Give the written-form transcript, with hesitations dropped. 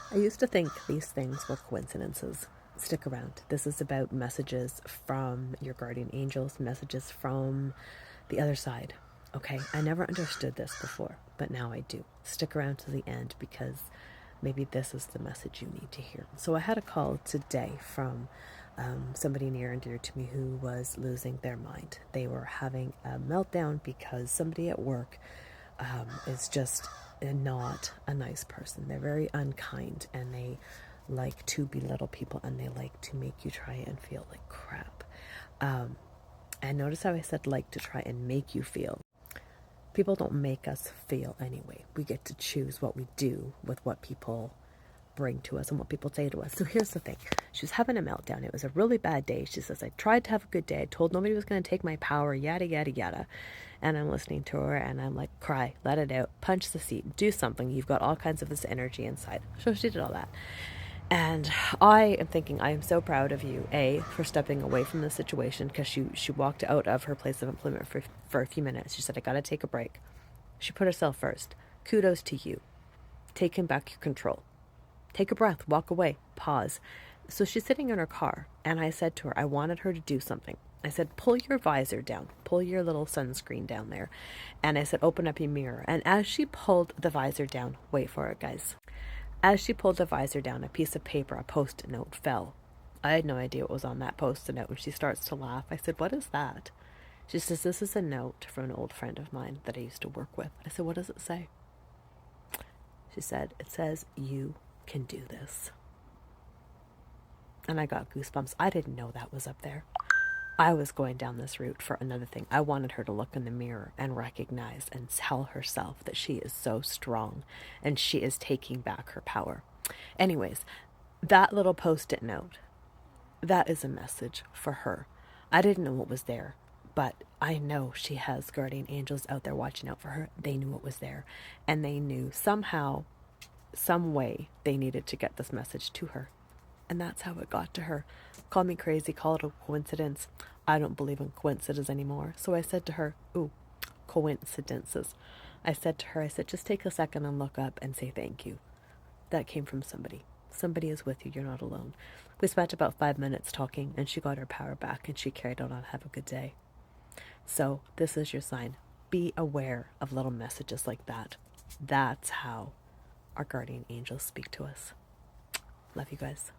I used to think these things were coincidences. Stick around. This is about messages from your guardian angels, messages from the other side. Okay, I never understood this before, but now I do. Stick around to the end because maybe this is the message you need to hear. So I had a call today from somebody near and dear to me who was losing their mind. They were having a meltdown because somebody at work is just not a nice person. They're very unkind and they like to belittle people and they like to make you try and feel like crap. And notice how I said like to try and make you feel. People don't make us feel anyway. We get to choose what we do with what people bring to us and what people say to us. So here's the thing. She was having a meltdown. It was a really bad day. She says, I tried to have a good day. I told nobody was going to take my power, yada, yada, yada. And I'm listening to her and I'm like, cry, let it out, punch the seat, do something. You've got all kinds of this energy inside. So she did all that. And I am thinking, I am so proud of you, A, for stepping away from the situation because she walked out of her place of employment for a few minutes. She said, I got to take a break. She put herself first. Kudos to you. Taking back your control. Take a breath, walk away, pause. So she's sitting in her car, and I said to her, I wanted her to do something. I said, pull your visor down, pull your little sunscreen down there. And I said, open up your mirror. And as she pulled the visor down, wait for it, guys. As she pulled the visor down, a piece of paper, a post-it note, fell. I had no idea what was on that post-it note. And she starts to laugh. I said, what is that? She says, this is a note from an old friend of mine that I used to work with. I said, what does it say? She said, it says, you can do this. And I got goosebumps. I didn't know that was up there. I was going down this route for another thing. I wanted her to look in the mirror and recognize and tell herself that she is so strong and she is taking back her power. Anyways, that little post-it note, that is a message for her. I didn't know what was there, but I know she has guardian angels out there watching out for her. They knew what was there, and they knew somehow, some way, they needed to get this message to her. And that's how it got to her. Call me crazy, call it a coincidence. I don't believe in coincidence anymore. So I said to her, ooh, coincidences. I said to her, I said, just take a second and look up and say thank you. That came from somebody. Somebody is with you. You're not alone. We spent about 5 minutes talking and she got her power back and she carried on. Have a good day. So this is your sign. Be aware of little messages like that. That's how our guardian angels speak to us. Love you guys.